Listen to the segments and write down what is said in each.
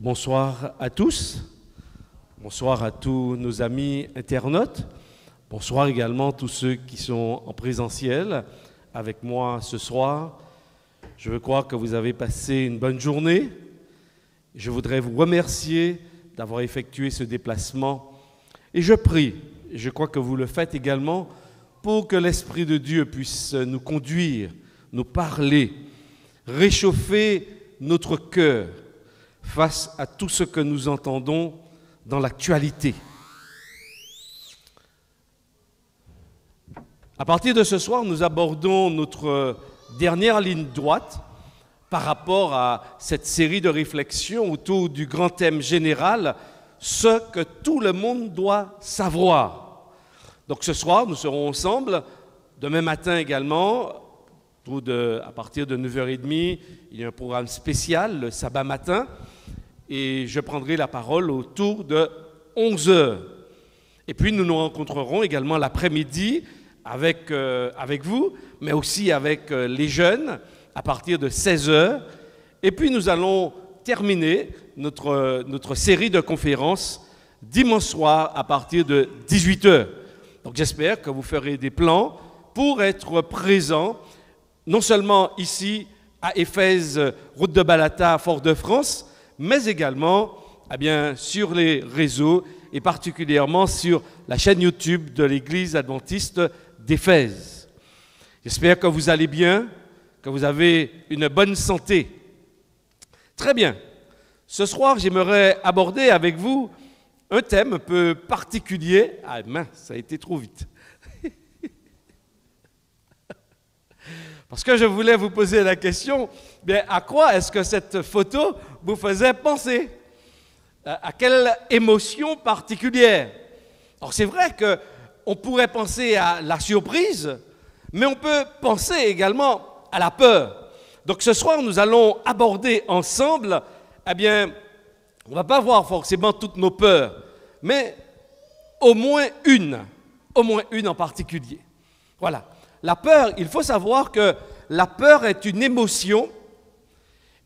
Bonsoir à tous, bonsoir à tous nos amis internautes, bonsoir également à tous ceux qui sont en présentiel avec moi ce soir. Je veux croire que vous avez passé une bonne journée. Je voudrais vous remercier d'avoir effectué ce déplacement et je prie, et je crois que vous le faites également, pour que l'Esprit de Dieu puisse nous conduire, nous parler, réchauffer notre cœur face à tout ce que nous entendons dans l'actualité. À partir de ce soir, nous abordons notre dernière ligne droite par rapport à cette série de réflexions autour du grand thème général, ce que tout le monde doit savoir. Donc ce soir, nous serons ensemble, demain matin également, à partir de 9h30, il y a un programme spécial, le sabbat matin, et je prendrai la parole autour de 11h. Et puis nous nous rencontrerons également l'après-midi avec vous, mais aussi avec les jeunes à partir de 16h. Et puis nous allons terminer notre série de conférences dimanche soir à partir de 18h. Donc j'espère que vous ferez des plans pour être présents, non seulement ici à Éphèse, route de Balata, Fort-de-France, mais également sur les réseaux et particulièrement sur la chaîne YouTube de l'Église adventiste d'Éphèse. J'espère que vous allez bien, que vous avez une bonne santé. Très bien. Ce soir, j'aimerais aborder avec vous un thème un peu particulier. Ah mince, ça a été trop vite. Parce que je voulais vous poser la question, à quoi est-ce que cette photo vous faisait penser? À quelle émotion particulière? Alors c'est vrai qu'on pourrait penser à la surprise, mais on peut penser également à la peur. Donc ce soir, nous allons aborder ensemble, on ne va pas voir forcément toutes nos peurs, mais au moins une en particulier. Voilà. La peur, il faut savoir que la peur est une émotion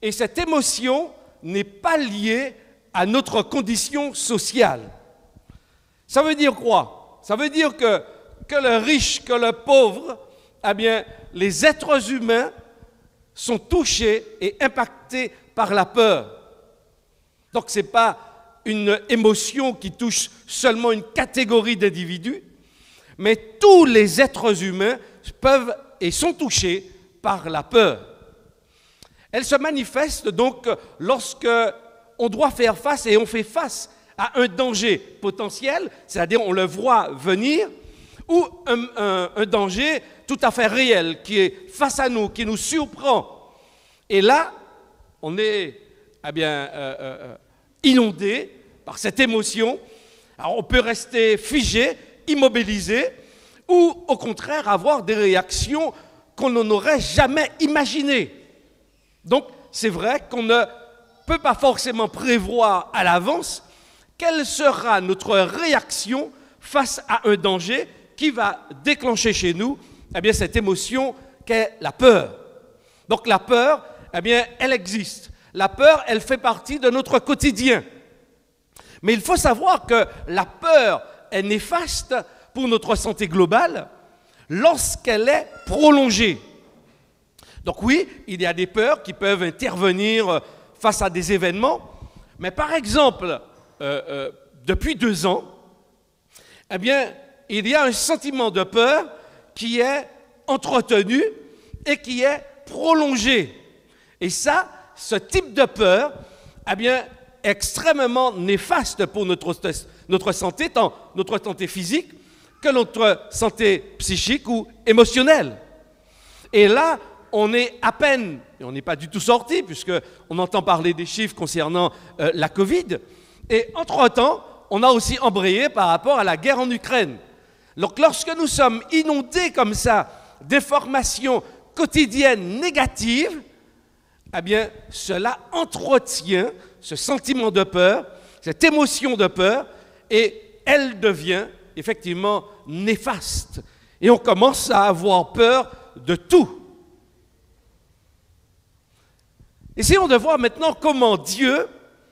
et cette émotion n'est pas liée à notre condition sociale. Ça veut dire quoi? Ça veut dire que le riche, que le pauvre, les êtres humains sont touchés et impactés par la peur. Donc ce n'est pas une émotion qui touche seulement une catégorie d'individus, mais tous les êtres humains peuvent et sont touchés par la peur. Elle se manifeste donc lorsque on doit faire face et on fait face à un danger potentiel, c'est-à-dire on le voit venir, ou un danger tout à fait réel qui est face à nous, qui nous surprend. Et là, on est inondé par cette émotion. Alors on peut rester figé, immobilisé, ou au contraire avoir des réactions qu'on n'aurait jamais imaginées. Donc c'est vrai qu'on ne peut pas forcément prévoir à l'avance quelle sera notre réaction face à un danger qui va déclencher chez nous cette émotion qu'est la peur. Donc la peur, elle existe. La peur, elle fait partie de notre quotidien. Mais il faut savoir que la peur est néfaste pour notre santé globale lorsqu'elle est prolongée. Donc oui, il y a des peurs qui peuvent intervenir face à des événements, mais par exemple, depuis 2 ans, il y a un sentiment de peur qui est entretenu et qui est prolongé. Et ça, ce type de peur, est extrêmement néfaste pour notre santé, tant notre santé physique que notre santé psychique ou émotionnelle. Et là, on est à peine, et on n'est pas du tout sorti, puisqu'on entend parler des chiffres concernant la Covid, et entre-temps, on a aussi embrayé par rapport à la guerre en Ukraine. Donc lorsque nous sommes inondés comme ça d'informations quotidiennes négatives, cela entretient ce sentiment de peur, cette émotion de peur, et elle devient effectivement néfaste. Et on commence à avoir peur de tout. Essayons de voir maintenant comment Dieu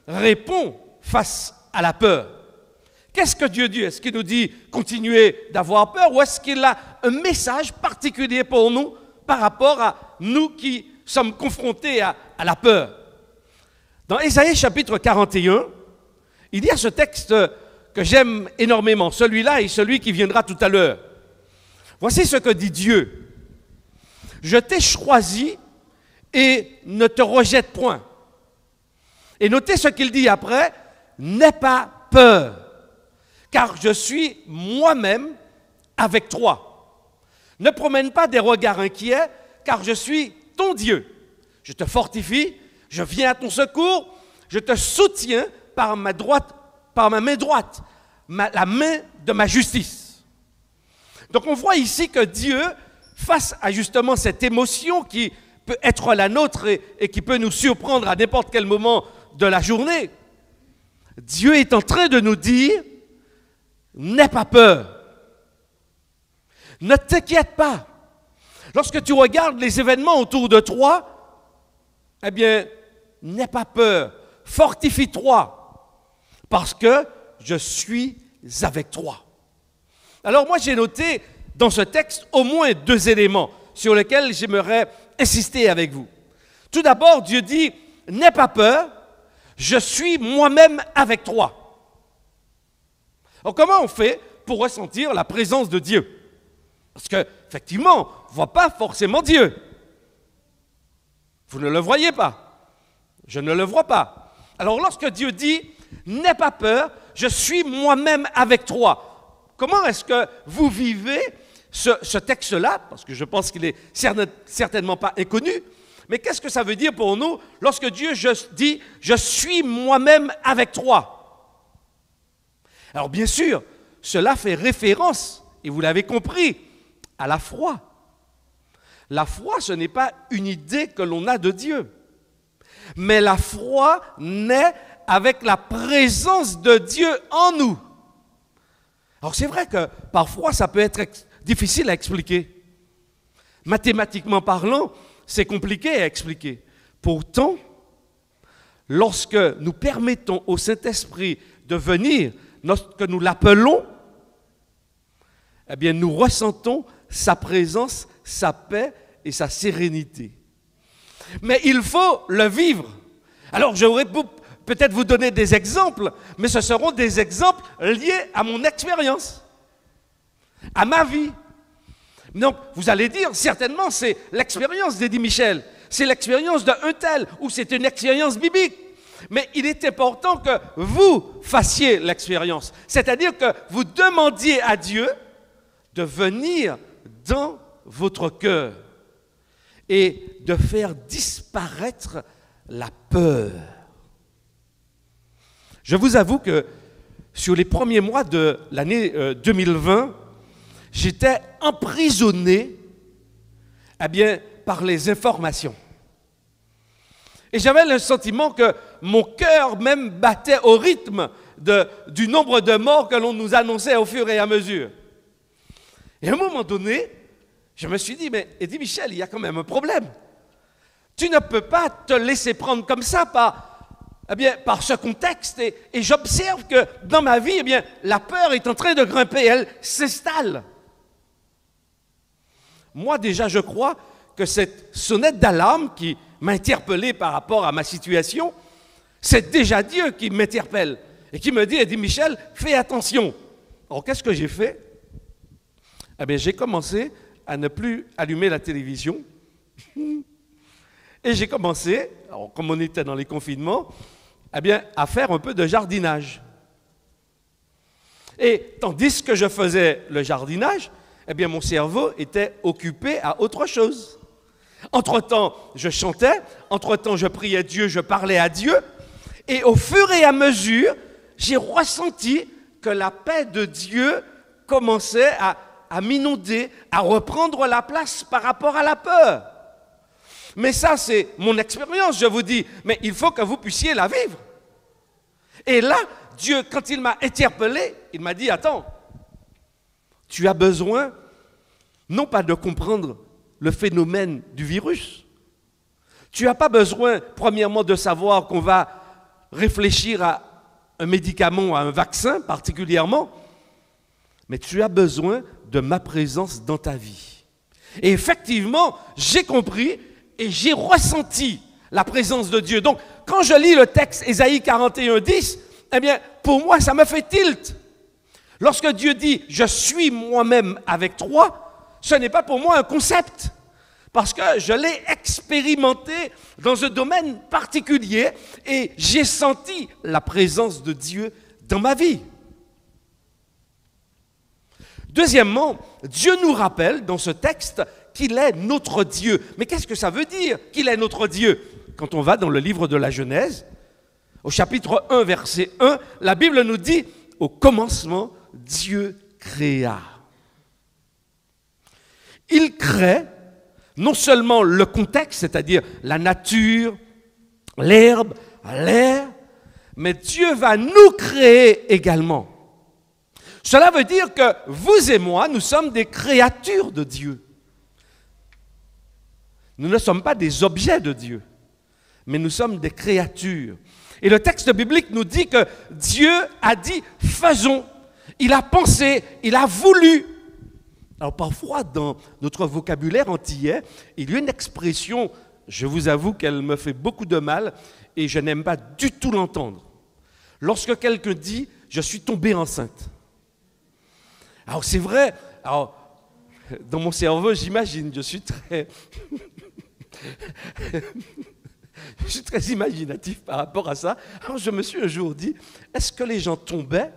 répond face à la peur? Qu'est-ce que Dieu dit? Est-ce qu'il nous dit continuez d'avoir peur ou est-ce qu'il a un message particulier pour nous par rapport à nous qui sommes confrontés à la peur? Dans Ésaïe chapitre 41, il y a ce texte que j'aime énormément, celui-là et celui qui viendra tout à l'heure. Voici ce que dit Dieu. Je t'ai choisi et ne te rejette point. Et notez ce qu'il dit après, n'aie pas peur, car je suis moi-même avec toi. Ne promène pas des regards inquiets, car je suis ton Dieu. Je te fortifie, je viens à ton secours, je te soutiens par ma main droite, la main de ma justice. Donc on voit ici que Dieu, face à justement cette émotion qui peut être la nôtre et qui peut nous surprendre à n'importe quel moment de la journée, Dieu est en train de nous dire, n'aie pas peur, ne t'inquiète pas. Lorsque tu regardes les événements autour de toi, eh bien, n'aie pas peur, fortifie-toi, parce que je suis avec toi. Alors moi j'ai noté dans ce texte au moins 2 éléments sur lesquels j'aimerais insister avec vous. Tout d'abord, Dieu dit, n'aie pas peur, je suis moi-même avec toi. Alors comment on fait pour ressentir la présence de Dieu? Parce qu'effectivement, on ne voit pas forcément Dieu. Vous ne le voyez pas. Je ne le vois pas. Alors lorsque Dieu dit, n'aie pas peur, je suis moi-même avec toi. Comment est-ce que vous vivez ce texte-là? Parce que je pense qu'il n'est certainement pas inconnu. Mais qu'est-ce que ça veut dire pour nous lorsque Dieu dit « Je suis moi-même avec toi » Alors bien sûr, cela fait référence, et vous l'avez compris, à la foi. La foi, ce n'est pas une idée que l'on a de Dieu. Mais la foi naît avec la présence de Dieu en nous. Alors c'est vrai que parfois ça peut être difficile à expliquer. Mathématiquement parlant, c'est compliqué à expliquer. Pourtant, lorsque nous permettons au Saint-Esprit de venir, lorsque nous l'appelons, eh bien nous ressentons sa présence, sa paix et sa sérénité. Mais il faut le vivre. Alors j'aurais peut-être vous donner des exemples, mais ce seront des exemples liés à mon expérience, à ma vie. Donc, vous allez dire, certainement, c'est l'expérience d'Eddie Michel, c'est l'expérience d'un tel, ou c'est une expérience biblique. Mais il est important que vous fassiez l'expérience, c'est-à-dire que vous demandiez à Dieu de venir dans votre cœur et de faire disparaître la peur. Je vous avoue que sur les premiers mois de l'année 2020, j'étais emprisonné par les informations. Et j'avais le sentiment que mon cœur même battait au rythme du nombre de morts que l'on nous annonçait au fur et à mesure. Et à un moment donné, je me suis dit, mais Eddie Michel, il y a quand même un problème. Tu ne peux pas te laisser prendre comme ça par ce contexte. Et j'observe que dans ma vie, la peur est en train de grimper, elle s'installe. Moi déjà, je crois que cette sonnette d'alarme qui m'a interpellé par rapport à ma situation, c'est déjà Dieu qui m'interpelle et qui me dit, Eddie Michel, fais attention. Alors qu'est-ce que j'ai fait? J'ai commencé à ne plus allumer la télévision. Et j'ai commencé, alors comme on était dans les confinements, à faire un peu de jardinage. Et tandis que je faisais le jardinage, mon cerveau était occupé à autre chose. Entre-temps, je chantais, entre-temps, je priais Dieu, je parlais à Dieu, et au fur et à mesure, j'ai ressenti que la paix de Dieu commençait à m'inonder, à reprendre la place par rapport à la peur. Mais ça, c'est mon expérience, je vous dis, mais il faut que vous puissiez la vivre. Et là, Dieu, quand il m'a interpellé, il m'a dit, attends, tu as besoin, non pas de comprendre le phénomène du virus. Tu n'as pas besoin, premièrement, de savoir qu'on va réfléchir à un médicament, à un vaccin particulièrement, mais tu as besoin de ma présence dans ta vie. Et effectivement, j'ai compris et j'ai ressenti la présence de Dieu. Donc, quand je lis le texte Ésaïe 41, 10, eh bien, pour moi, ça me fait tilt. Lorsque Dieu dit « Je suis moi-même avec toi », ce n'est pas pour moi un concept, parce que je l'ai expérimenté dans un domaine particulier et j'ai senti la présence de Dieu dans ma vie. Deuxièmement, Dieu nous rappelle dans ce texte qu'il est notre Dieu. Mais qu'est-ce que ça veut dire qu'il est notre Dieu? Quand on va dans le livre de la Genèse, au chapitre 1, verset 1, la Bible nous dit « Au commencement, Dieu créa ». Il crée non seulement le contexte, c'est-à-dire la nature, l'herbe, l'air, mais Dieu va nous créer également. Cela veut dire que vous et moi, nous sommes des créatures de Dieu. Nous ne sommes pas des objets de Dieu, mais nous sommes des créatures. Et le texte biblique nous dit que Dieu a dit « faisons ». Il a pensé, il a voulu. Alors parfois, dans notre vocabulaire antillais, il y a une expression, je vous avoue qu'elle me fait beaucoup de mal et je n'aime pas du tout l'entendre. Lorsque quelqu'un dit « je suis tombé enceinte ». Alors c'est vrai, alors, dans mon cerveau, j'imagine, je suis très imaginatif par rapport à ça. Alors je me suis un jour dit, est-ce que les gens tombaient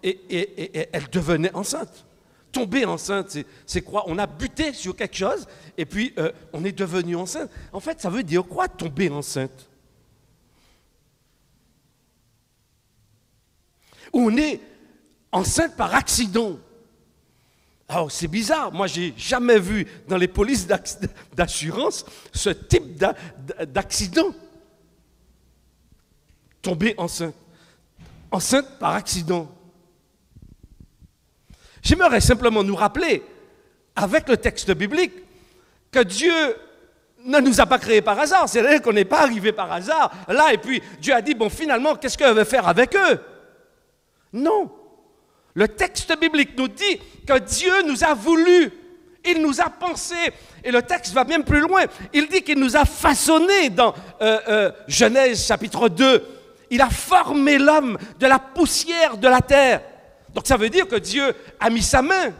et elles devenaient enceintes? Tomber enceinte, c'est quoi? On a buté sur quelque chose et puis on est devenu enceinte. En fait, ça veut dire quoi, tomber enceinte? On est enceinte par accident. Alors, c'est bizarre. Moi, je n'ai jamais vu dans les polices d'assurance ce type d'accident. Tomber enceinte. Enceinte par accident. J'aimerais simplement nous rappeler, avec le texte biblique, que Dieu ne nous a pas créés par hasard. C'est-à-dire qu'on n'est pas arrivé par hasard là, et puis Dieu a dit, bon, finalement, qu'est-ce qu'il veut faire avec eux? Non. Le texte biblique nous dit que Dieu nous a voulu, il nous a pensé, et le texte va bien plus loin. Il dit qu'il nous a façonnés dans Genèse chapitre 2. Il a formé l'homme de la poussière de la terre. Donc ça veut dire que Dieu a mis sa main.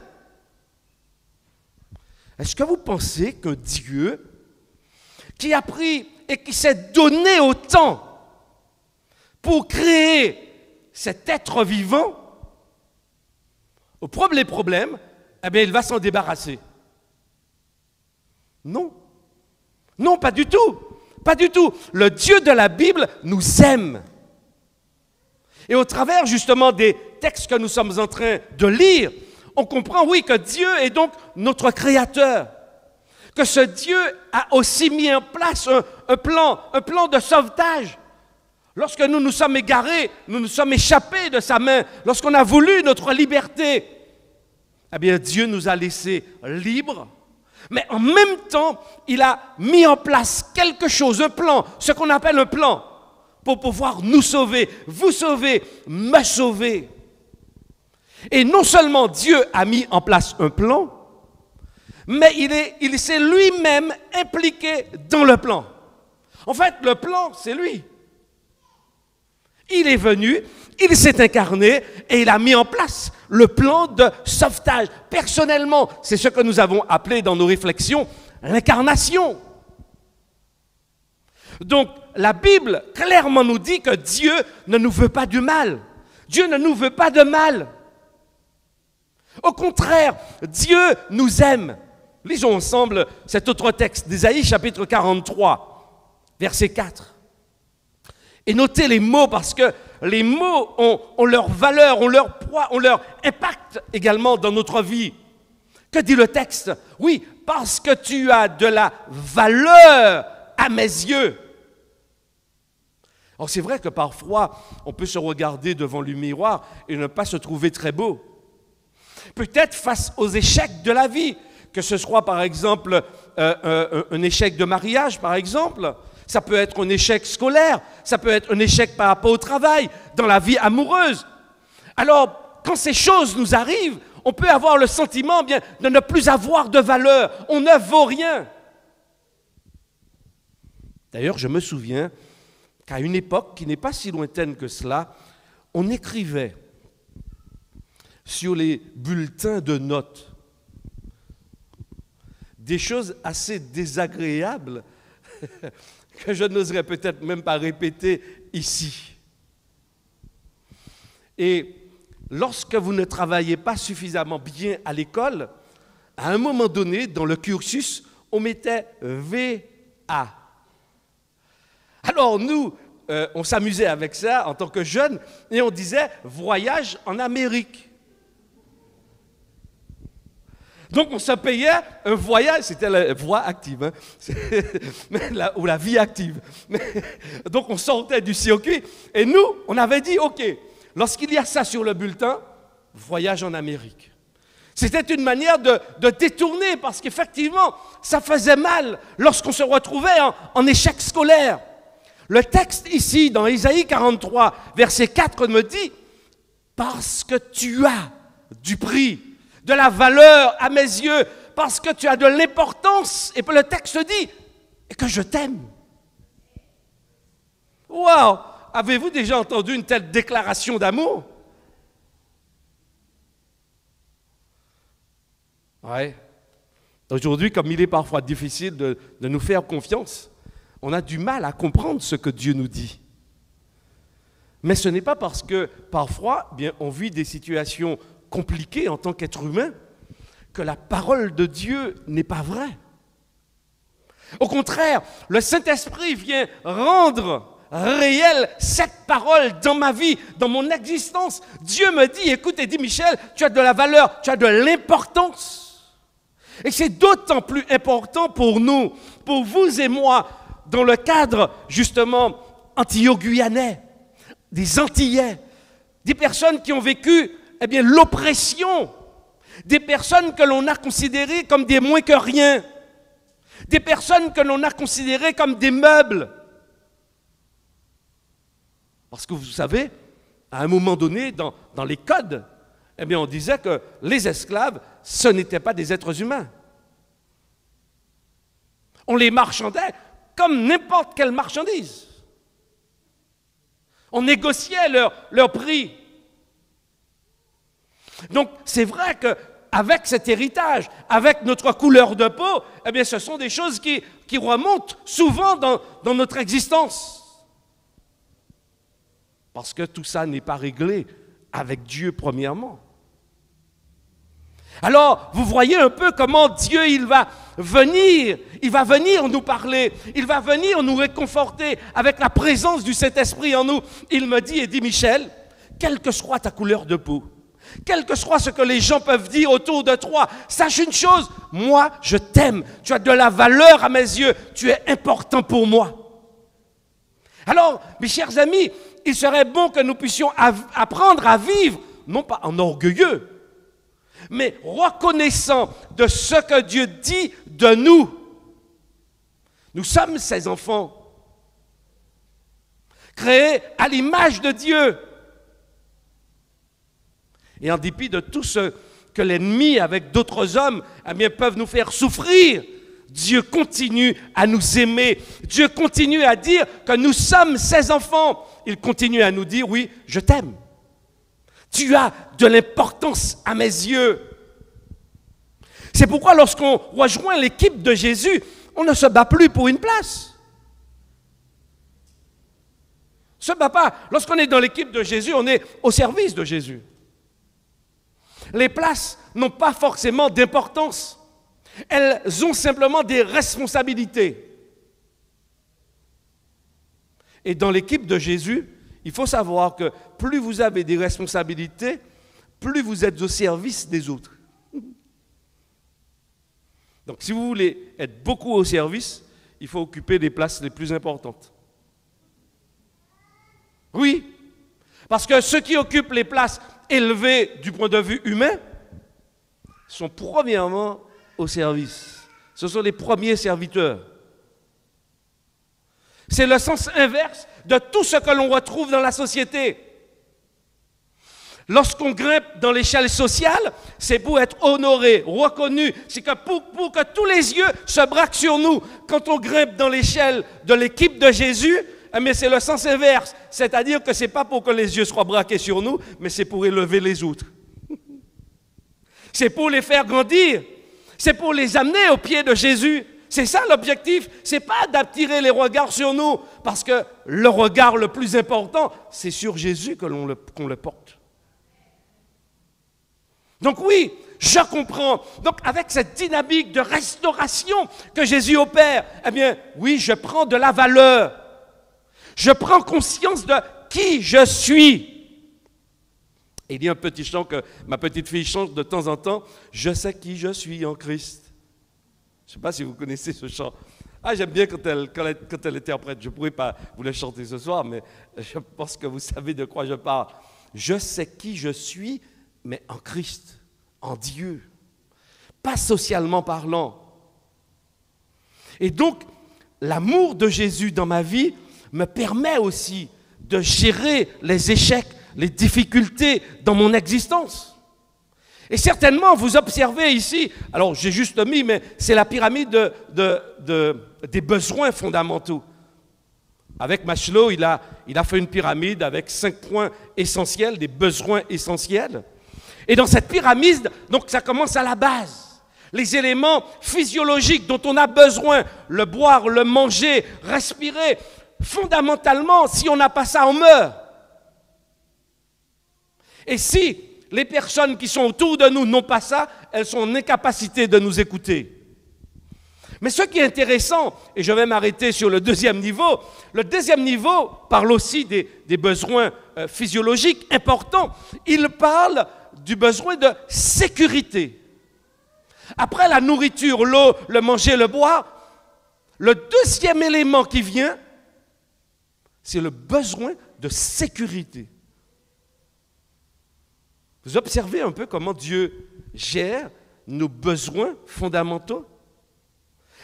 Est-ce que vous pensez que Dieu, qui a pris et qui s'est donné autant pour créer cet être vivant, au premier problème, eh bien, il va s'en débarrasser? Non. Non, pas du tout. Pas du tout. Le Dieu de la Bible nous aime. Et au travers, justement, des textes que nous sommes en train de lire, on comprend, oui, que Dieu est donc notre Créateur. Que ce Dieu a aussi mis en place un plan de sauvetage. Lorsque nous nous sommes égarés, nous nous sommes échappés de sa main, lorsqu'on a voulu notre liberté, eh bien Dieu nous a laissés libres, mais en même temps, il a mis en place quelque chose, un plan, ce qu'on appelle un plan, pour pouvoir nous sauver, vous sauver, me sauver. Et non seulement Dieu a mis en place un plan, mais il s'est lui-même impliqué dans le plan. En fait, le plan, c'est lui. Il est venu, il s'est incarné et il a mis en place le plan de sauvetage. Personnellement, c'est ce que nous avons appelé dans nos réflexions l'incarnation. Donc, la Bible clairement nous dit que Dieu ne nous veut pas du mal. Dieu ne nous veut pas de mal. Au contraire, Dieu nous aime. Lisons ensemble cet autre texte d'Ésaïe, chapitre 43, verset 4. Et notez les mots parce que les mots ont leur valeur, ont leur poids, ont leur impact également dans notre vie. Que dit le texte? Oui, parce que tu as de la valeur à mes yeux. Alors c'est vrai que parfois, on peut se regarder devant le miroir et ne pas se trouver très beau. Peut-être face aux échecs de la vie, que ce soit par exemple un échec de mariage, par exemple. Ça peut être un échec scolaire, ça peut être un échec par rapport au travail, dans la vie amoureuse. Alors, quand ces choses nous arrivent, on peut avoir le sentiment bien, de ne plus avoir de valeur. On ne vaut rien. D'ailleurs, je me souviens qu'à une époque qui n'est pas si lointaine que cela, on écrivait sur les bulletins de notes des choses assez désagréables que je n'oserais peut-être même pas répéter ici. Et lorsque vous ne travaillez pas suffisamment bien à l'école, à un moment donné, dans le cursus, on mettait VA. Alors nous, on s'amusait avec ça en tant que jeunes et on disait « voyage en Amérique ». Donc on se payait un voyage, c'était la voie active, hein, ou la vie active. Donc on sortait du circuit et nous, on avait dit « ok ». Lorsqu'il y a ça sur le bulletin, voyage en Amérique. C'était une manière de détourner parce qu'effectivement, ça faisait mal lorsqu'on se retrouvait en échec scolaire. Le texte ici, dans Isaïe 43, verset 4, me dit « Parce que tu as du prix, de la valeur à mes yeux, parce que tu as de l'importance. » Et puis le texte dit « Et que je t'aime. » Wow! Avez-vous déjà entendu une telle déclaration d'amour? Oui. Aujourd'hui, comme il est parfois difficile de nous faire confiance, on a du mal à comprendre ce que Dieu nous dit. Mais ce n'est pas parce que parfois, bien, on vit des situations compliquées en tant qu'être humain que la parole de Dieu n'est pas vraie. Au contraire, le Saint-Esprit vient rendre réelle cette parole dans ma vie, dans mon existence. Dieu me dit, écoute, Eddie Michel, tu as de la valeur, tu as de l'importance. Et c'est d'autant plus important pour nous, pour vous et moi, dans le cadre justement antilo-guyanais, des Antillais, des personnes qui ont vécu l'oppression, des personnes que l'on a considérées comme des moins que rien, des personnes que l'on a considérées comme des meubles. Parce que vous savez, à un moment donné, dans les codes, on disait que les esclaves, ce n'étaient pas des êtres humains. On les marchandait comme n'importe quelle marchandise. On négociait leur prix. Donc, c'est vrai qu'avec cet héritage, avec notre couleur de peau, ce sont des choses qui remontent souvent dans notre existence. Parce que tout ça n'est pas réglé avec Dieu premièrement. Alors, vous voyez un peu comment Dieu, il va venir nous parler, il va venir nous réconforter avec la présence du Saint-Esprit en nous. Il me dit, Eddie Michel, quelle que soit ta couleur de peau, quel que soit ce que les gens peuvent dire autour de toi, sache une chose, moi, je t'aime, tu as de la valeur à mes yeux, tu es important pour moi. Alors, mes chers amis, il serait bon que nous puissions apprendre à vivre, non pas en orgueilleux, mais reconnaissant de ce que Dieu dit de nous. Nous sommes ses enfants, créés à l'image de Dieu. Et en dépit de tout ce que l'ennemi, avec d'autres hommes, peuvent nous faire souffrir, Dieu continue à nous aimer. Dieu continue à dire que nous sommes ses enfants. Il continue à nous dire, oui, je t'aime. Tu as de l'importance à mes yeux. C'est pourquoi lorsqu'on rejoint l'équipe de Jésus, on ne se bat plus pour une place. On ne se bat pas. Lorsqu'on est dans l'équipe de Jésus, on est au service de Jésus. Les places n'ont pas forcément d'importance. Elles ont simplement des responsabilités. Et dans l'équipe de Jésus, il faut savoir que plus vous avez des responsabilités, plus vous êtes au service des autres. Donc si vous voulez être beaucoup au service, il faut occuper les places les plus importantes. Oui, parce que ceux qui occupent les places élevées du point de vue humain sont premièrement au service. Ce sont les premiers serviteurs. C'est le sens inverse de tout ce que l'on retrouve dans la société. Lorsqu'on grimpe dans l'échelle sociale, c'est pour être honoré, reconnu. C'est que pour que tous les yeux se braquent sur nous. Quand on grimpe dans l'échelle de l'équipe de Jésus, mais c'est le sens inverse. C'est-à-dire que ce n'est pas pour que les yeux soient braqués sur nous, mais c'est pour élever les autres. C'est pour les faire grandir. C'est pour les amener aux pieds de Jésus. C'est ça l'objectif. Ce n'est pas d'attirer les regards sur nous, parce que le regard le plus important, c'est sur Jésus qu'on le porte. Donc oui, je comprends. Donc avec cette dynamique de restauration que Jésus opère, eh bien oui, je prends de la valeur. Je prends conscience de qui je suis. Et il y a un petit chant que ma petite fille chante de temps en temps. Je sais qui je suis en Christ. Je ne sais pas si vous connaissez ce chant. Ah, j'aime bien quand elle interprète. Je ne pourrais pas vous le chanter ce soir, mais je pense que vous savez de quoi je parle. Je sais qui je suis, mais en Christ, en Dieu, pas socialement parlant. Et donc, l'amour de Jésus dans ma vie me permet aussi de gérer les échecs, les difficultés dans mon existence. Et certainement, vous observez ici, alors j'ai juste mis, mais c'est la pyramide des besoins fondamentaux. Avec Maslow, il a fait une pyramide avec 5 points essentiels, des besoins essentiels. Et dans cette pyramide, donc ça commence à la base. Les éléments physiologiques dont on a besoin, le boire, le manger, respirer, fondamentalement, si on n'a pas ça, on meurt. Et si les personnes qui sont autour de nous n'ont pas ça, elles sont en incapacité de nous écouter. Mais ce qui est intéressant, et je vais m'arrêter sur le deuxième niveau parle aussi des besoins physiologiques importants. Il parle du besoin de sécurité. Après la nourriture, l'eau, le manger, le boire, le deuxième élément qui vient, c'est le besoin de sécurité. Vous observez un peu comment Dieu gère nos besoins fondamentaux?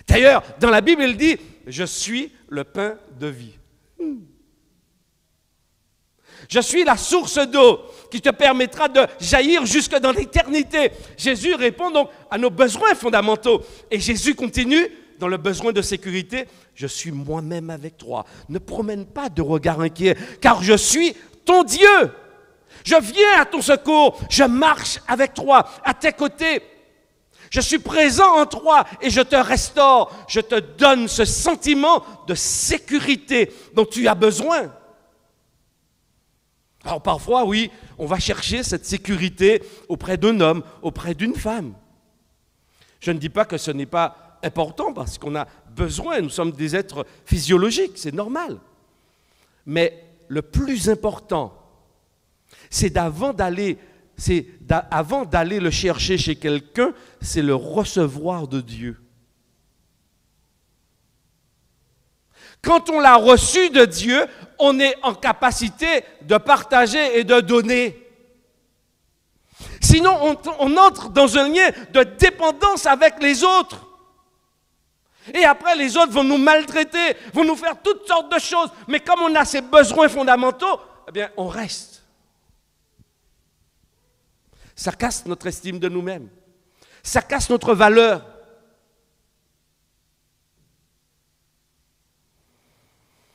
D'ailleurs, dans la Bible, il dit « Je suis le pain de vie ». Je suis la source d'eau qui te permettra de jaillir jusque dans l'éternité. Jésus répond donc à nos besoins fondamentaux. Et Jésus continue dans le besoin de sécurité. Je suis moi-même avec toi. Ne promène pas de regard inquiet, car je suis ton Dieu. Je viens à ton secours. Je marche avec toi, à tes côtés. Je suis présent en toi et je te restaure. Je te donne ce sentiment de sécurité dont tu as besoin. Alors parfois, oui, on va chercher cette sécurité auprès d'un homme, auprès d'une femme. Je ne dis pas que ce n'est pas important parce qu'on a besoin, nous sommes des êtres physiologiques, c'est normal. Mais le plus important, c'est avant d'aller le chercher chez quelqu'un, c'est le recevoir de Dieu. Quand on l'a reçu de Dieu, on est en capacité de partager et de donner. Sinon, on entre dans un lien de dépendance avec les autres. Et après, les autres vont nous maltraiter, vont nous faire toutes sortes de choses. Mais comme on a ces besoins fondamentaux, eh bien, on reste. Ça casse notre estime de nous-mêmes. Ça casse notre valeur.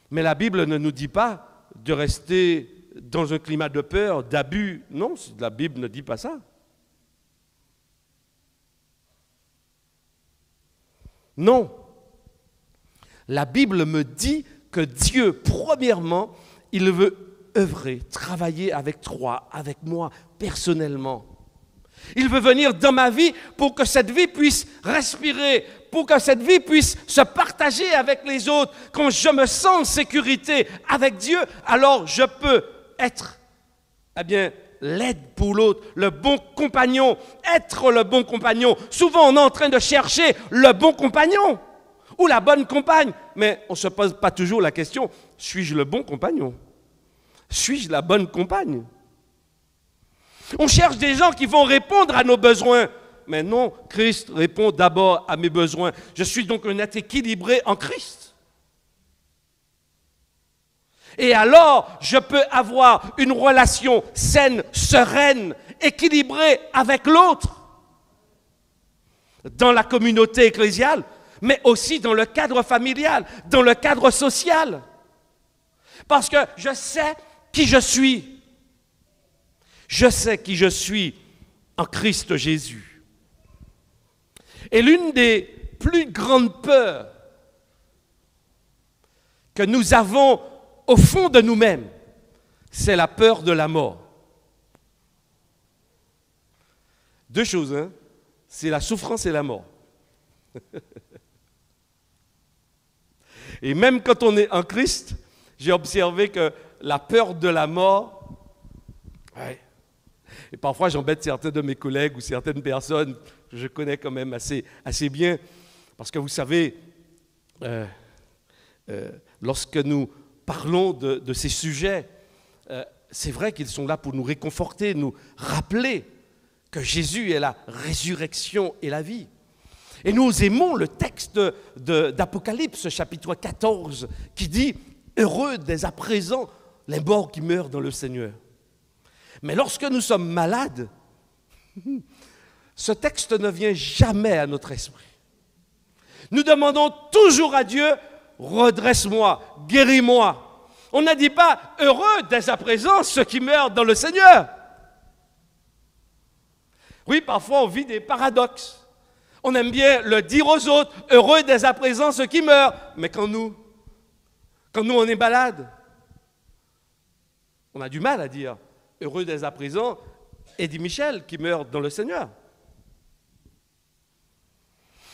Mais la Bible ne nous dit pas de rester dans un climat de peur, d'abus. Non, la Bible ne dit pas ça. Non. La Bible me dit que Dieu, premièrement, il veut œuvrer, travailler avec toi, avec moi, personnellement. Il veut venir dans ma vie pour que cette vie puisse respirer, pour que cette vie puisse se partager avec les autres. Quand je me sens en sécurité avec Dieu, alors je peux être, l'aide pour l'autre, le bon compagnon, être le bon compagnon. Souvent, on est en train de chercher le bon compagnon ou la bonne compagne, mais on ne se pose pas toujours la question, suis-je le bon compagnon? Suis-je la bonne compagne? On cherche des gens qui vont répondre à nos besoins. Mais non, Christ répond d'abord à mes besoins. Je suis donc un être équilibré en Christ. Et alors, je peux avoir une relation saine, sereine, équilibrée avec l'autre, dans la communauté ecclésiale, mais aussi dans le cadre familial, dans le cadre social. Parce que je sais qui je suis. Je sais qui je suis en Christ Jésus. Et l'une des plus grandes peurs que nous avons au fond de nous-mêmes, c'est la peur de la mort. Deux choses, hein? C'est la souffrance et la mort. Et même quand on est en Christ, j'ai observé que la peur de la mort, ouais. Et parfois j'embête certains de mes collègues ou certaines personnes que je connais quand même assez bien, parce que vous savez, lorsque nous parlons de ces sujets, c'est vrai qu'ils sont là pour nous réconforter, nous rappeler que Jésus est la résurrection et la vie. Et nous aimons le texte d'Apocalypse, chapitre 14, qui dit « Heureux dès à présent les morts qui meurent dans le Seigneur ». Mais lorsque nous sommes malades, ce texte ne vient jamais à notre esprit. Nous demandons toujours à Dieu « Redresse-moi, guéris-moi ». On ne dit pas « Heureux dès à présent ceux qui meurent dans le Seigneur ». Oui, parfois on vit des paradoxes. On aime bien le dire aux autres, heureux dès à présent ceux qui meurent. Mais quand nous on est malade, on a du mal à dire heureux dès à présent Eddie Michel qui meurt dans le Seigneur.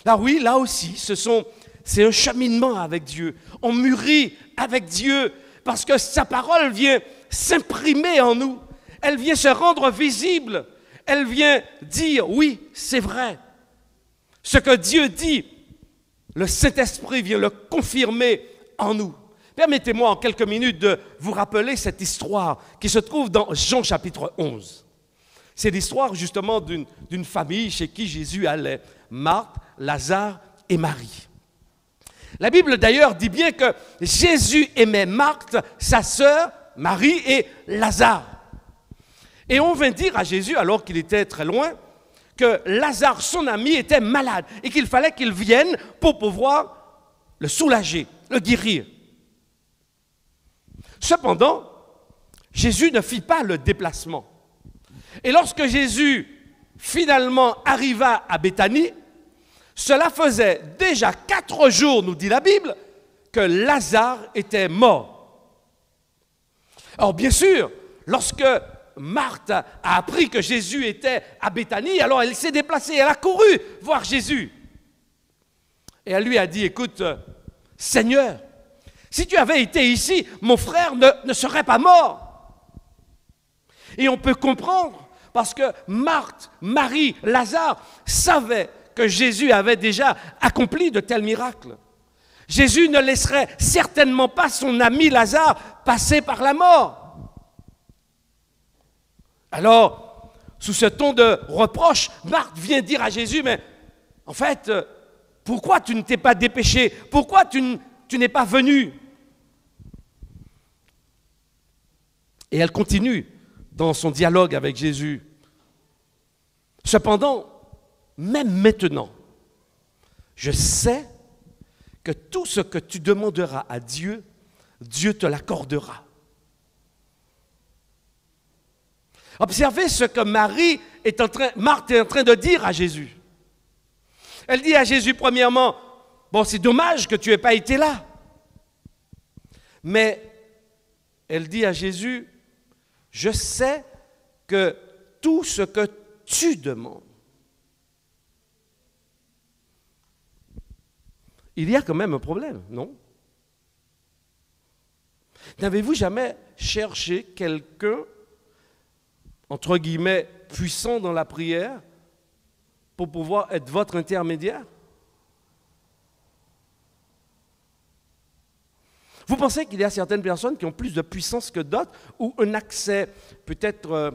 Là oui, là aussi, c'est un cheminement avec Dieu. On mûrit avec Dieu parce que sa parole vient s'imprimer en nous. Elle vient se rendre visible. Elle vient dire, oui, c'est vrai. Ce que Dieu dit, le Saint-Esprit vient le confirmer en nous. Permettez-moi en quelques minutes de vous rappeler cette histoire qui se trouve dans Jean chapitre 11. C'est l'histoire justement d'une famille chez qui Jésus allait, Marthe, Lazare et Marie. La Bible d'ailleurs dit bien que Jésus aimait Marthe, sa sœur, Marie et Lazare. Et on vint dire à Jésus, alors qu'il était très loin, que Lazare, son ami, était malade et qu'il fallait qu'il vienne pour pouvoir le soulager, le guérir. Cependant, Jésus ne fit pas le déplacement. Et lorsque Jésus finalement arriva à Béthanie, cela faisait déjà 4 jours, nous dit la Bible, que Lazare était mort. Alors bien sûr, lorsque Marthe a appris que Jésus était à Béthanie, alors elle s'est déplacée, elle a couru voir Jésus. Et elle lui a dit, écoute, Seigneur, si tu avais été ici, mon frère ne serait pas mort. Et on peut comprendre, parce que Marthe, Marie, Lazare savaient que Jésus avait déjà accompli de tels miracles. Jésus ne laisserait certainement pas son ami Lazare passer par la mort. Alors, sous ce ton de reproche, Marthe vient dire à Jésus, mais en fait, pourquoi tu ne t'es pas dépêché? Pourquoi tu n'es pas venu? Et elle continue dans son dialogue avec Jésus. Cependant, même maintenant, je sais que tout ce que tu demanderas à Dieu, Dieu te l'accordera. Observez ce que Marthe est en train de dire à Jésus. Elle dit à Jésus, premièrement, bon, c'est dommage que tu n'aies pas été là. Mais elle dit à Jésus, je sais que tout ce que tu demandes, il y a quand même un problème, non? N'avez-vous jamais cherché quelqu'un, entre guillemets, puissant dans la prière pour pouvoir être votre intermédiaire? Vous pensez qu'il y a certaines personnes qui ont plus de puissance que d'autres ou un accès, peut-être,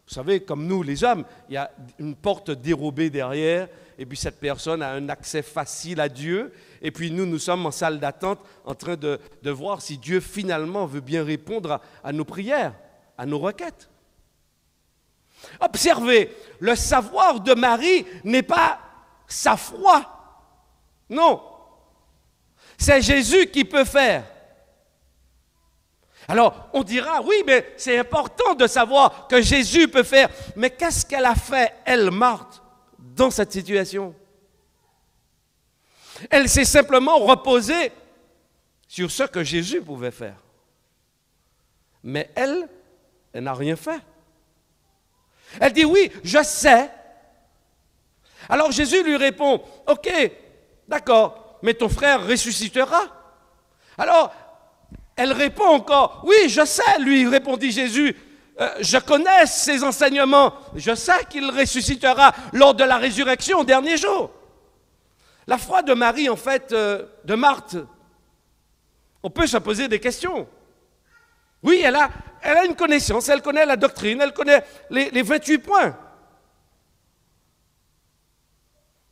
vous savez, comme nous les hommes, il y a une porte dérobée derrière et puis cette personne a un accès facile à Dieu, et puis nous sommes en salle d'attente en train de voir si Dieu finalement veut bien répondre à nos prières, à nos requêtes. Observez, le savoir de Marie n'est pas sa foi. Non. C'est Jésus qui peut faire. Alors, on dira, oui, mais c'est important de savoir que Jésus peut faire. Mais qu'est-ce qu'elle a fait, elle, Marthe, dans cette situation? Elle s'est simplement reposée sur ce que Jésus pouvait faire. Mais elle n'a rien fait. Elle dit, oui, je sais. Alors Jésus lui répond, ok, d'accord, mais ton frère ressuscitera. Alors, elle répond encore, oui, je sais, lui répondit Jésus, je connais ses enseignements, je sais qu'il ressuscitera lors de la résurrection au dernier jour. La foi de Marie, en fait, de Marthe, on peut se poser des questions. Oui, elle a une connaissance, elle connaît la doctrine, elle connaît les 28 points.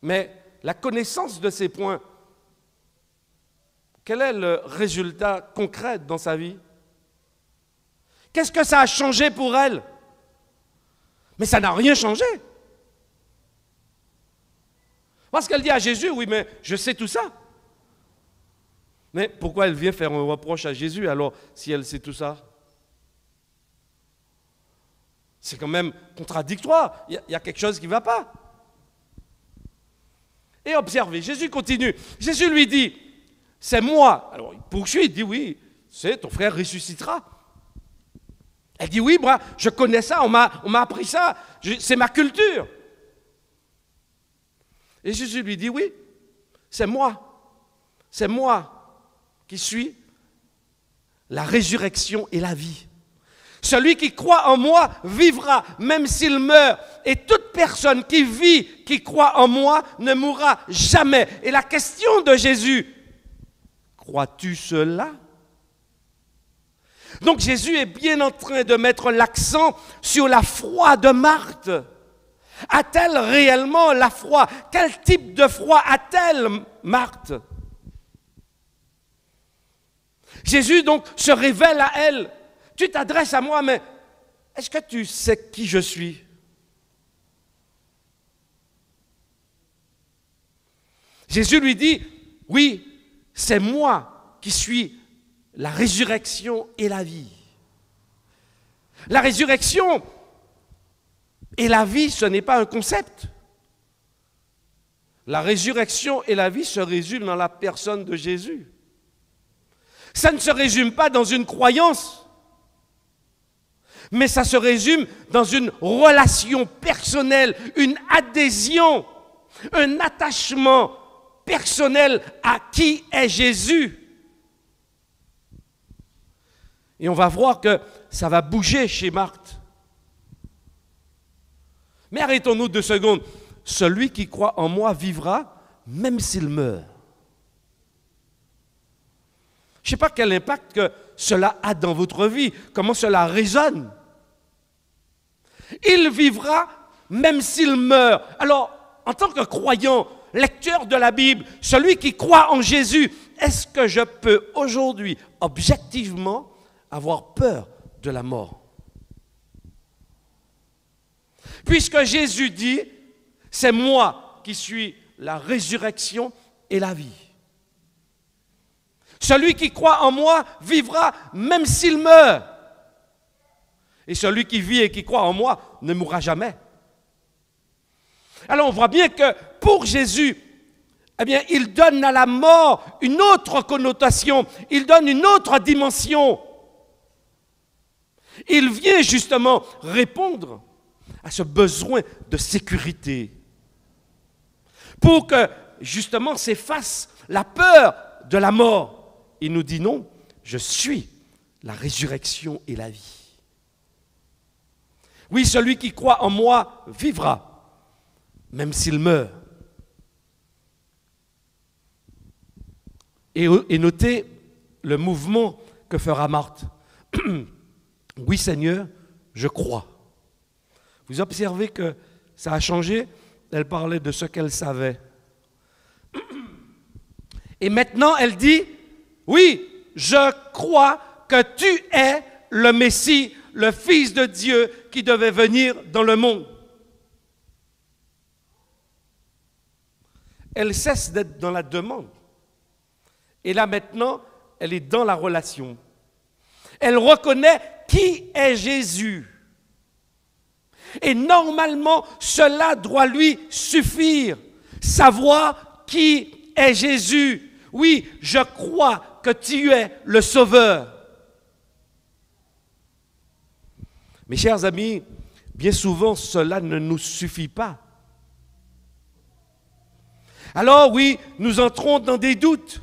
Mais la connaissance de ces points, quel est le résultat concret dans sa vie? Qu'est-ce que ça a changé pour elle? Mais ça n'a rien changé. Parce qu'elle dit à Jésus, oui, mais je sais tout ça. Mais pourquoi elle vient faire un reproche à Jésus alors si elle sait tout ça? C'est quand même contradictoire. Il y a quelque chose qui ne va pas. Et observez, Jésus continue. Jésus lui dit, c'est moi. Alors il poursuit, il dit, oui, c'est ton frère ressuscitera. Elle dit, oui, moi, je connais ça, on m'a appris ça, c'est ma culture. Et Jésus lui dit, oui, c'est moi qui suis la résurrection et la vie. Celui qui croit en moi vivra, même s'il meurt. Et toute personne qui vit, qui croit en moi, ne mourra jamais. Et la question de Jésus, crois-tu cela? Donc Jésus est bien en train de mettre l'accent sur la foi de Marthe. A-t-elle réellement la foi? Quel type de foi a-t-elle, Marthe? Jésus donc se révèle à elle. Tu t'adresses à moi, mais est-ce que tu sais qui je suis? Jésus lui dit, oui, c'est moi qui suis la résurrection et la vie. La résurrection et la vie, ce n'est pas un concept. La résurrection et la vie se résument dans la personne de Jésus. Ça ne se résume pas dans une croyance, mais ça se résume dans une relation personnelle, une adhésion, un attachement personnel à qui est Jésus. Et on va voir que ça va bouger chez Marthe. Mais arrêtons-nous 2 secondes. Celui qui croit en moi vivra, même s'il meurt. Je ne sais pas quel impact que cela a dans votre vie, comment cela résonne. Il vivra même s'il meurt. Alors, en tant que croyant, lecteur de la Bible, celui qui croit en Jésus, est-ce que je peux aujourd'hui, objectivement, avoir peur de la mort? Puisque Jésus dit, c'est moi qui suis la résurrection et la vie. Celui qui croit en moi vivra même s'il meurt. Et celui qui vit et qui croit en moi ne mourra jamais. Alors on voit bien que pour Jésus, eh bien, il donne à la mort une autre connotation, il donne une autre dimension. Il vient justement répondre à ce besoin de sécurité pour que justement s'efface la peur de la mort. Il nous dit non, je suis la résurrection et la vie. Oui, celui qui croit en moi vivra, même s'il meurt. Et notez le mouvement que fera Marthe. Oui, Seigneur, je crois. Vous observez que ça a changé elle parlait de ce qu'elle savait. Et maintenant, elle dit, oui, je crois que tu es le Messie, le Fils de Dieu qui devait venir dans le monde. Elle cesse d'être dans la demande. Et là maintenant, elle est dans la relation. Elle reconnaît qui est Jésus. Et normalement, cela doit lui suffire. Savoir qui est Jésus. Oui, je crois que tu es le Sauveur. Mes chers amis, bien souvent, cela ne nous suffit pas. Alors oui, nous entrons dans des doutes.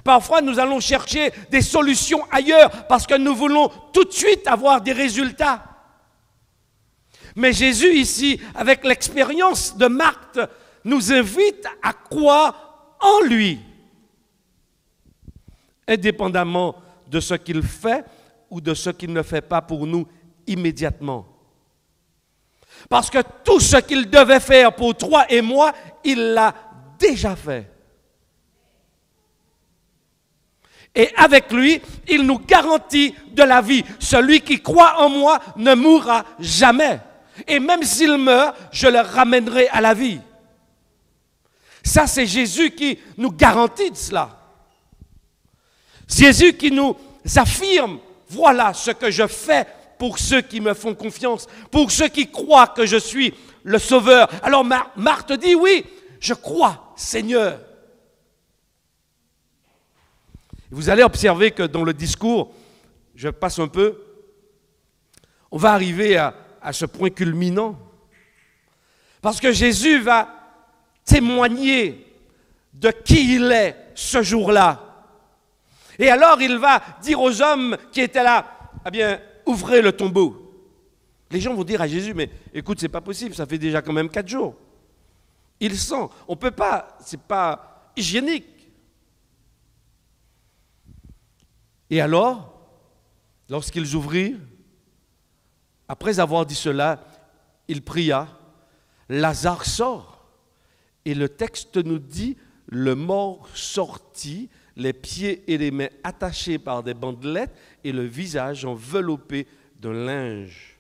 Parfois, nous allons chercher des solutions ailleurs parce que nous voulons tout de suite avoir des résultats. Mais Jésus ici, avec l'expérience de Marthe, nous invite à croire en lui, indépendamment de ce qu'il fait ou de ce qu'il ne fait pas pour nous immédiatement. Parce que tout ce qu'il devait faire pour toi et moi, il l'a déjà fait. Et avec lui, il nous garantit de la vie. Celui qui croit en moi ne mourra jamais. Et même s'il meurt, je le ramènerai à la vie. Ça, c'est Jésus qui nous garantit de cela. Jésus qui nous affirme, voilà ce que je fais pour ceux qui me font confiance, pour ceux qui croient que je suis le Sauveur. Alors Marthe dit, oui, je crois, Seigneur. Vous allez observer que dans le discours, je passe un peu, on va arriver à ce point culminant. Parce que Jésus va témoigner de qui il est ce jour-là. Et alors il va dire aux hommes qui étaient là, eh bien, ouvrez le tombeau. Les gens vont dire à Jésus, mais écoute, c'est pas possible, ça fait déjà quand même 4 jours. Il sent, on peut pas, c'est pas hygiénique. Et alors, lorsqu'ils ouvrirent, après avoir dit cela, il pria, Lazare sort. Et le texte nous dit, le mort sortit, les pieds et les mains attachés par des bandelettes et le visage enveloppé d'un linge.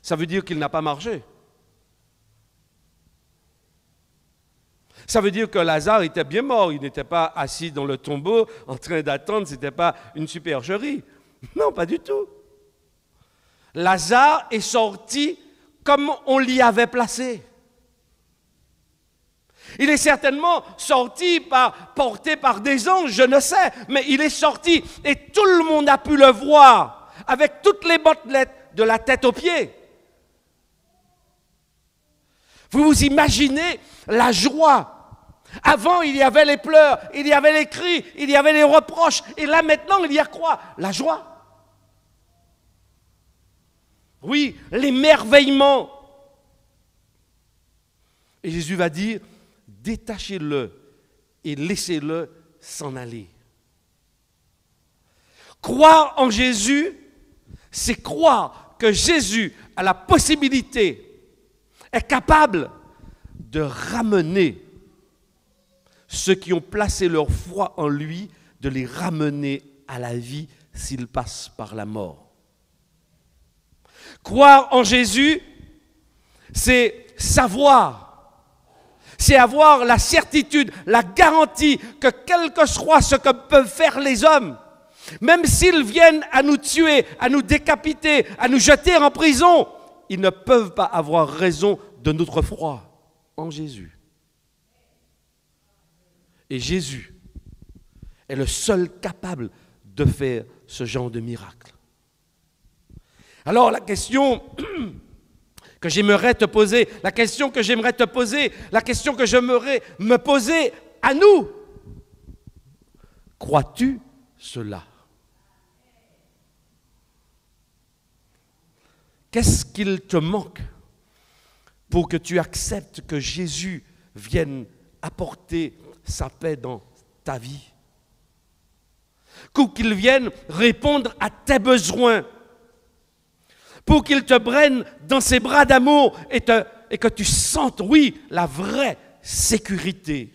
Ça veut dire qu'il n'a pas marché. Ça veut dire que Lazare était bien mort, il n'était pas assis dans le tombeau en train d'attendre, ce n'était pas une supercherie. Non, pas du tout. Lazare est sorti comme on l'y avait placé. Il est certainement sorti porté par des anges, je ne sais, mais il est sorti et tout le monde a pu le voir avec toutes les bandelettes de la tête aux pieds. Vous vous imaginez la joie. Avant, il y avait les pleurs, il y avait les cris, il y avait les reproches. Et là, maintenant, il y a quoi? La joie. Oui, l'émerveillement. Et Jésus va dire, détachez-le et laissez-le s'en aller. Croire en Jésus, c'est croire que Jésus a la possibilité, est capable de ramener ceux qui ont placé leur foi en lui, de les ramener à la vie s'ils passent par la mort. Croire en Jésus, c'est savoir, c'est avoir la certitude, la garantie que quel que soit ce que peuvent faire les hommes, même s'ils viennent à nous tuer, à nous décapiter, à nous jeter en prison, ils ne peuvent pas avoir raison de notre foi en Jésus. Et Jésus est le seul capable de faire ce genre de miracle. Alors la question que j'aimerais te poser, la question que j'aimerais te poser, la question que j'aimerais me poser à nous, crois-tu cela? Qu'est-ce qu'il te manque pour que tu acceptes que Jésus vienne apporter sa paix dans ta vie? Pour qu'il vienne répondre à tes besoins, pour qu'il te prenne dans ses bras d'amour et te et que tu sentes, oui, la vraie sécurité.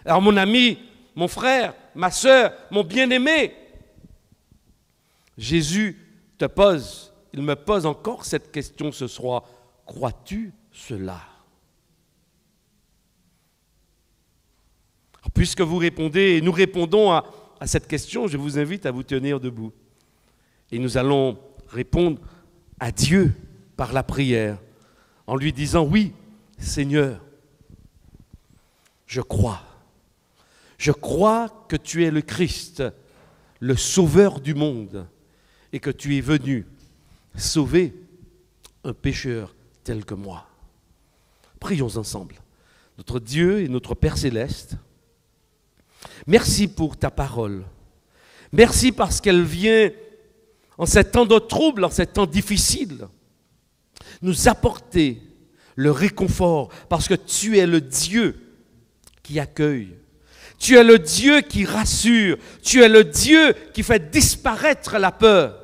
Alors mon ami, mon frère, ma sœur, mon bien-aimé, Jésus te pose, il me pose encore cette question ce soir. Crois-tu cela? Puisque vous répondez et nous répondons à cette question, je vous invite à vous tenir debout. Et nous allons répondre à Dieu par la prière, en lui disant, oui, Seigneur, je crois. Je crois que tu es le Christ, le Sauveur du monde, et que tu es venu sauver un pécheur tel que moi. Prions ensemble. Notre Dieu et notre Père céleste, merci pour ta parole. Merci parce qu'elle vient en ces temps de trouble, en ces temps difficiles, nous apporter le réconfort parce que tu es le Dieu qui accueille. Tu es le Dieu qui rassure. Tu es le Dieu qui fait disparaître la peur.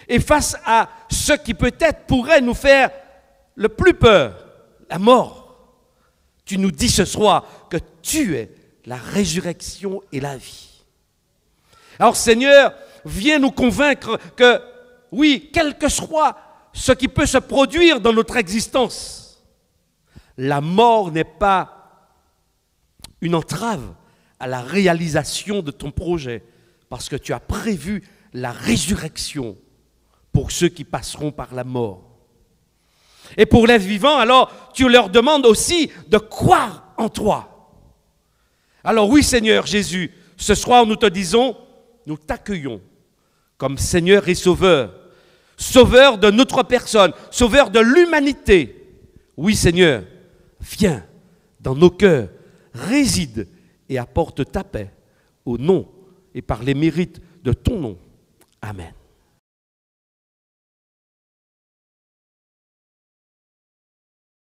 Et face à ce qui peut-être pourrait nous faire le plus peur, la mort, tu nous dis ce soir que tu es la résurrection et la vie. Alors Seigneur, viens nous convaincre que, oui, quel que soit ce qui peut se produire dans notre existence, la mort n'est pas une entrave à la réalisation de ton projet, parce que tu as prévu la résurrection pour ceux qui passeront par la mort. Et pour les vivants, alors, tu leur demandes aussi de croire en toi. Alors oui, Seigneur Jésus, ce soir nous te disons, nous t'accueillons comme Seigneur et Sauveur, Sauveur de notre personne, Sauveur de l'humanité. Oui, Seigneur, viens dans nos cœurs, réside et apporte ta paix au nom et par les mérites de ton nom. Amen.